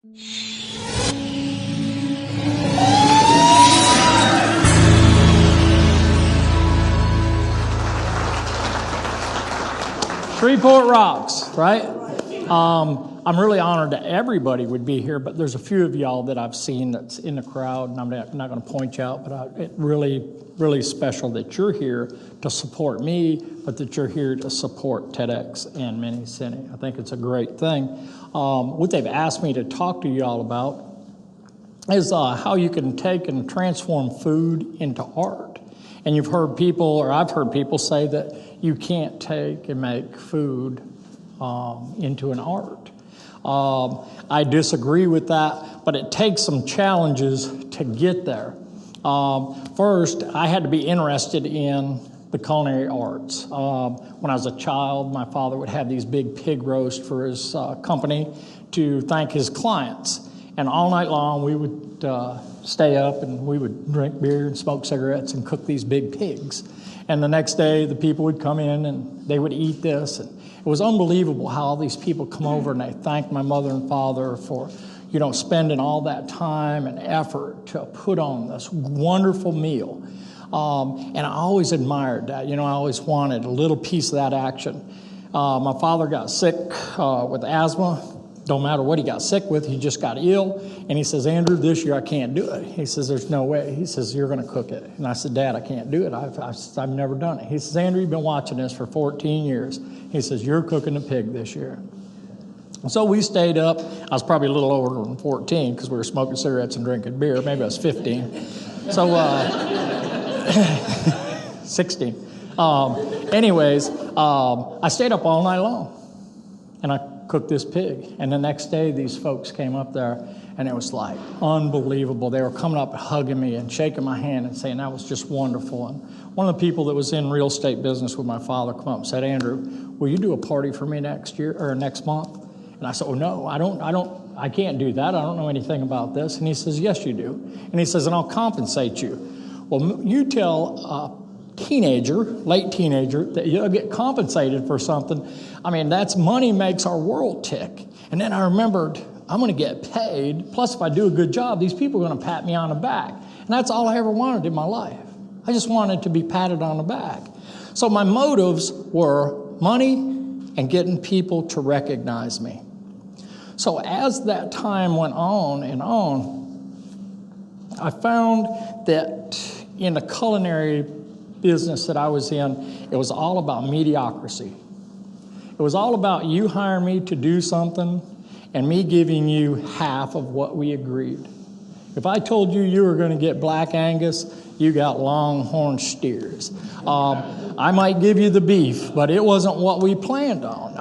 Shreveport rocks, right? I'm really honored that everybody would be here, but there's a few of y'all that I've seen that's in the crowd, and I'm not going to point you out, but it's really special that you're here to support me, but that you're here to support TEDx and Mini City. I think it's a great thing. What they've asked me to talk to y'all about is how you can take and transform food into art. And you've heard people, or I've heard people say that you can't take and make food into an art. I disagree with that, but it takes some challenges to get there. First, I had to be interested in the culinary arts. When I was a child, my father would have these big pig roasts for his company to thank his clients. And all night long, we would stay up and we would drink beer and smoke cigarettes and cook these big pigs. And the next day, the people would come in and they would eat this. And it was unbelievable how all these people come over and they thanked my mother and father for, spending all that time and effort to put on this wonderful meal. And I always admired that. I always wanted a little piece of that action. My father got sick with asthma. Don't matter what he got sick with, he just got ill. And he says, Andrew, this year I can't do it. He says, there's no way. He says, you're going to cook it. And I said, Dad, I can't do it. I've never done it. He says, Andrew, you've been watching this for 14 years. He says, you're cooking a pig this year. So we stayed up. I was probably a little over than 14 because we were smoking cigarettes and drinking beer. Maybe I was 15. So, 16. I stayed up all night long. And I cooked this pig. And the next day, these folks came up there, and it was like unbelievable. They were coming up and hugging me and shaking my hand and saying that was just wonderful. And one of the people that was in real estate business with my father come up and said, Andrew, will you do a party for me next month? And I said, oh, no, I can't do that. I don't know anything about this. And he says, yes, you do. And he says, and I'll compensate you. Well, you tell late teenager, that you'll get compensated for something. I mean, that's money makes our world tick. And then I remembered, I'm going to get paid. Plus, if I do a good job, these people are going to pat me on the back. And that's all I ever wanted in my life. I just wanted to be patted on the back. So my motives were money and getting people to recognize me. So as that time went on and on, I found that in the culinary business that I was in, it was all about mediocrity. It was all about you hiring me to do something and me giving you half of what we agreed. If I told you were going to get Black Angus, you got Longhorn steers. I might give you the beef, but it wasn't what we planned on.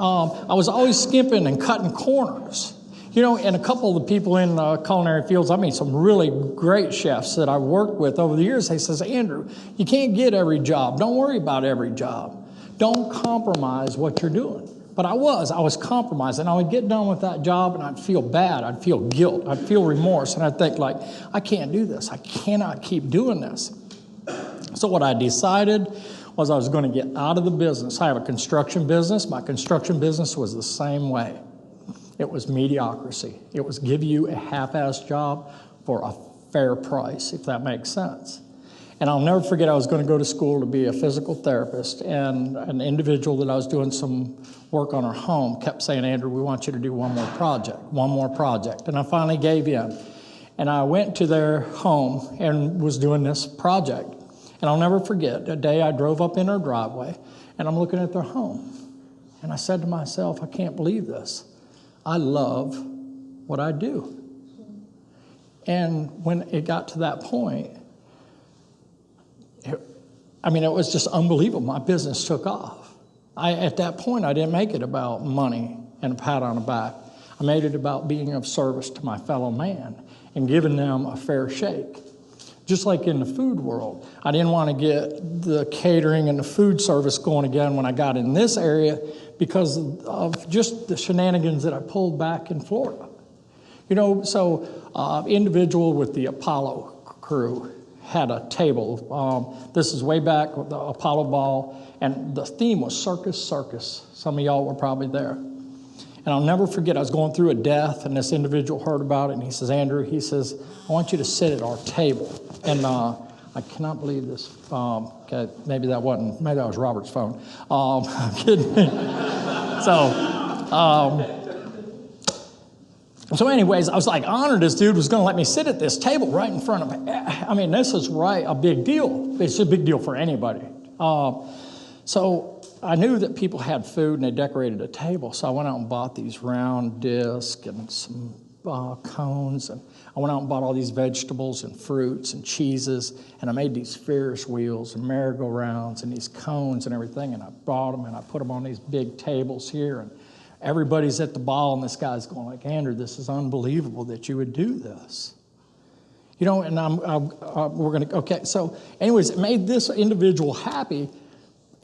I was always skimping and cutting corners. And a couple of the people in culinary fields, some really great chefs that I've worked with over the years, they says, Andrew, you can't get every job. Don't worry about every job. Don't compromise what you're doing. But I was compromising. I would get done with that job and I'd feel bad. I'd feel guilt. I'd feel remorse. And I'd think I can't do this. I cannot keep doing this. So what I decided was I was going to get out of the business. I have a construction business. My construction business was the same way. It was mediocrity. It was give you a half-assed job for a fair price, if that makes sense. And I'll never forget I was going to go to school to be a physical therapist, and an individual that I was doing some work on her home kept saying, Andrew, we want you to do one more project. And I finally gave in. And I went to their home and was doing this project. And I'll never forget, a day I drove up in her driveway, and I'm looking at their home. And I said to myself, I can't believe this. I love what I do. And when it got to that point, it was just unbelievable. My business took off. At that point, I didn't make it about money and a pat on the back. I made it about being of service to my fellow man and giving them a fair shake. Just like in the food world, I didn't want to get the catering and the food service going again when I got in this area because of just the shenanigans that I pulled back in Florida. Individual with the Apollo crew had a table. This is way back with the Apollo ball, and the theme was Circus, Circus. Some of y'all were probably there. And I'll never forget, I was going through a death, and this individual heard about it, and he says, Andrew, he says, I want you to sit at our table. And I cannot believe this. Okay, maybe that was Robert's phone. I'm kidding. So anyways, I was like honored this dude was going to let me sit at this table right in front of me. I mean, this is a big deal. It's a big deal for anybody. So I knew that people had food and they decorated a table. So I went out and bought these round discs and some cones. And I went out and bought all these vegetables and fruits and cheeses. And I made these Ferris wheels and merry-go-rounds and these cones and everything. And I brought them and I put them on these big tables here. And everybody's at the ball, and this guy's going like, Andrew, this is unbelievable that you would do this. You know, and we're going to, okay. So anyways, it made this individual happy,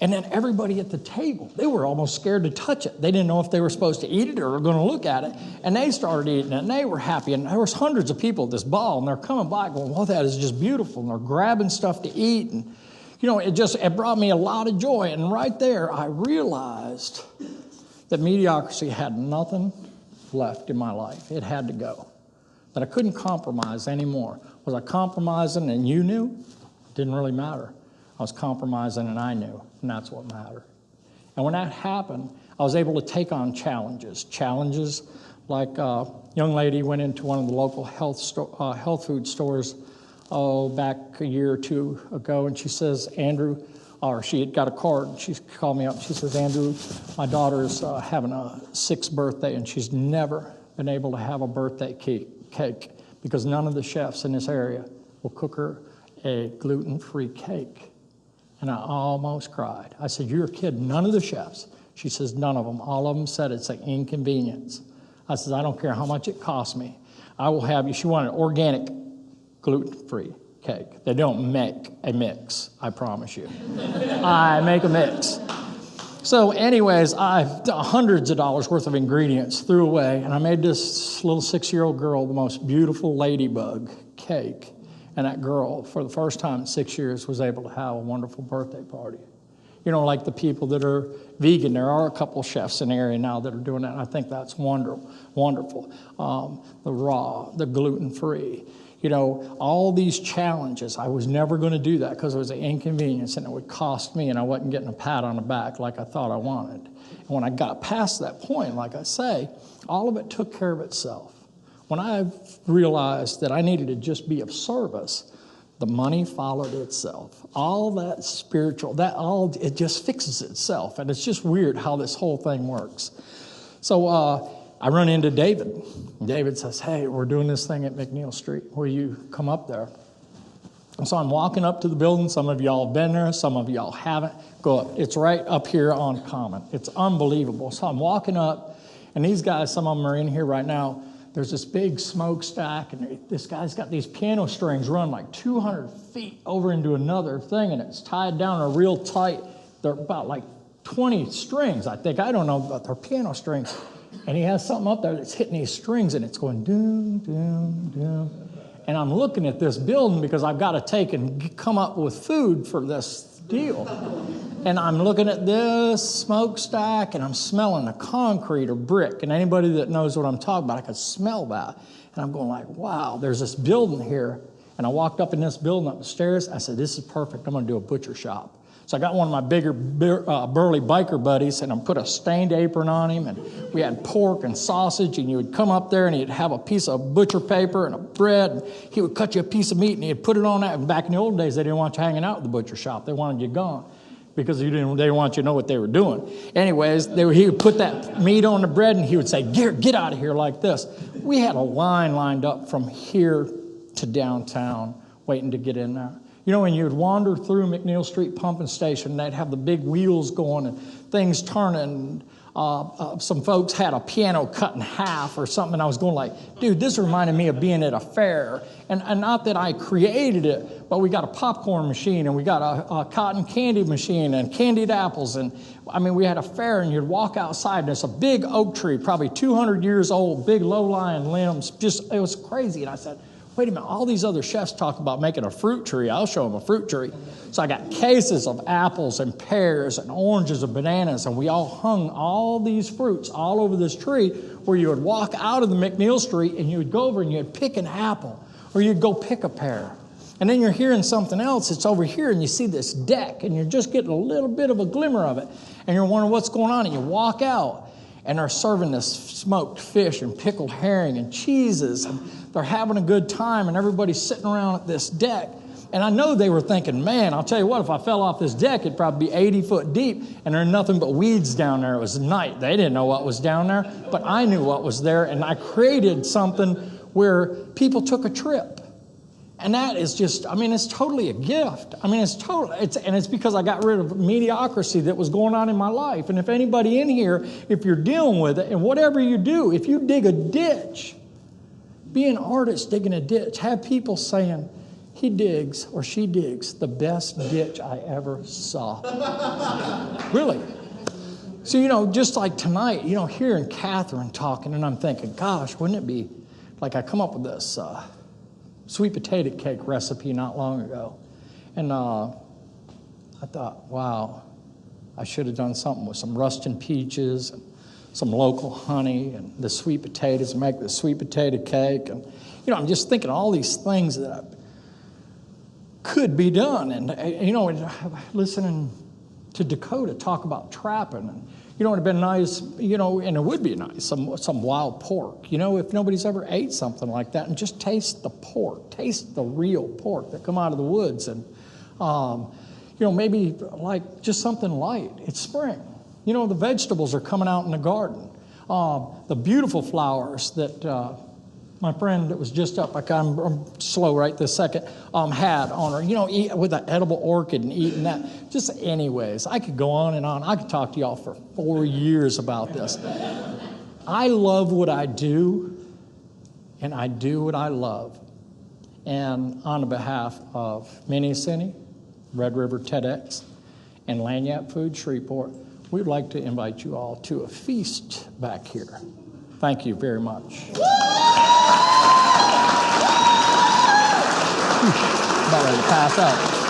and then everybody at the table, they were almost scared to touch it. They didn't know if they were supposed to eat it or were going to look at it, and they started eating it, and they were happy, and there was hundreds of people at this ball, and they're coming by going, well, that is just beautiful, and they're grabbing stuff to eat, and, you know, it brought me a lot of joy, and right there, I realized that mediocrity had nothing left in my life. It had to go. That I couldn't compromise anymore. Was I compromising and you knew? It didn't really matter. I was compromising and I knew, and that's what mattered. And when that happened, I was able to take on challenges. Challenges like a young lady went into one of the local health food stores back a year or two ago, and she says, Andrew, or she had got a card, and she called me up, she says, Andrew, my daughter's having a 6th birthday, and she's never been able to have a birthday cake because none of the chefs in this area will cook her a gluten-free cake. And I almost cried. I said, you're kidding, none of the chefs? She says, none of them. All of them said it's an inconvenience. I said, I don't care how much it costs me. I will have you. She wanted organic gluten-free cake. They don't make a mix, I promise you. I make a mix. So anyways, I've hundreds of dollars worth of ingredients threw away, and I made this little 6-year-old girl the most beautiful ladybug cake. And that girl, for the first time in 6 years, was able to have a wonderful birthday party. You know, like the people that are vegan, there are a couple chefs in the area now that are doing that, and I think that's wonderful. The raw, the gluten-free. You know, all these challenges, I was never going to do that because it was an inconvenience and it would cost me, and I wasn't getting a pat on the back like I thought I wanted. And when I got past that point, like I say, all of it took care of itself. When I realized that I needed to just be of service, the money followed itself. All that spiritual, it just fixes itself. And it's just weird how this whole thing works. So I run into David. David says, hey, we're doing this thing at McNeil Street. Will you come up there? And so I'm walking up to the building. Some of y'all have been there. Some of y'all haven't. Go up. It's right up here on Common. It's unbelievable. So I'm walking up, and these guys, some of them are in here right now. There's this big smokestack, and this guy's got these piano strings run like 200 feet over into another thing, and it's tied down a real tight. They're about like 20 strings, I think. I don't know, but they're piano strings. And he has something up there that's hitting these strings, and it's going doom, doom, doom. And I'm looking at this building because I've got to take and come up with food for this deal. And I'm looking at this smokestack, and I'm smelling the concrete or brick. And anybody that knows what I'm talking about, I could smell that. And I'm going like, wow, there's this building here. And I walked up in this building up the stairs. I said, this is perfect. I'm going to do a butcher shop. So I got one of my bigger burly biker buddies, and I put a stained apron on him, and we had pork and sausage, and you would come up there, and he'd have a piece of butcher paper and a bread, and he would cut you a piece of meat, and he'd put it on that. And back in the old days, they didn't want you hanging out at the butcher shop. They wanted you gone because they didn't want you to know what they were doing. Anyways, he would put that meat on the bread, and he would say, get out of here like this. We had a line lined up from here to downtown waiting to get in there. You know, when you'd wander through McNeil Street pumping station, they'd have the big wheels going and things turning. Some folks had a piano cut in half or something, and I was going like, dude, this reminded me of being at a fair. And not that I created it, but we got a popcorn machine, and we got a cotton candy machine and candied apples. And, I mean, we had a fair, and you'd walk outside, and there's a big oak tree, probably 200 years old, big low-lying limbs. It was crazy. And I said, wait a minute, all these other chefs talk about making a fruit tree. I'll show them a fruit tree. So I got cases of apples and pears and oranges and bananas, and we all hung all these fruits all over this tree where you would walk out of the McNeil Street and you would go over and you'd pick an apple or you'd go pick a pear. And then you're hearing something else. It's over here, and you see this deck, and you're just getting a little bit of a glimmer of it. And you're wondering what's going on, and you walk out, and they're serving this smoked fish and pickled herring and cheeses, and they're having a good time, and everybody's sitting around at this deck. And I know they were thinking, man, I'll tell you what, if I fell off this deck, it'd probably be 80 foot deep, and there's nothing but weeds down there. It was night. They didn't know what was down there, but I knew what was there, and I created something where people took a trip. And that is just, I mean, it's totally a gift. I mean, it's because I got rid of mediocrity that was going on in my life. And if anybody in here, if you're dealing with it, and whatever you do, if you dig a ditch, be an artist digging a ditch. Have people saying, he digs or she digs the best ditch I ever saw. Really. So, just like tonight, hearing Catherine talking, and I'm thinking, gosh, wouldn't it be like I come up with this sweet potato cake recipe not long ago. And I thought, wow, I should have done something with some Ruston peaches and some local honey and the sweet potatoes and make the sweet potato cake. And, I'm just thinking all these things that could be done. And, listening to Dakota talk about trapping and, it would have been nice, and it would be nice, some wild pork, if nobody's ever ate something like that, and just taste the pork, taste the real pork that come out of the woods, and, maybe like just something light. It's spring. The vegetables are coming out in the garden. The beautiful flowers that my friend that was just up, I'm slow right this second, had on her, eat with an edible orchid and eating that. Just anyways, I could go on and on. I could talk to y'all for 4 years about this. I love what I do, and I do what I love. And on behalf of Minnie Cine, Red River TEDx, and Lagniappe Foods, Shreveport, we'd like to invite you all to a feast back here. Thank you very much. About ready to pass out.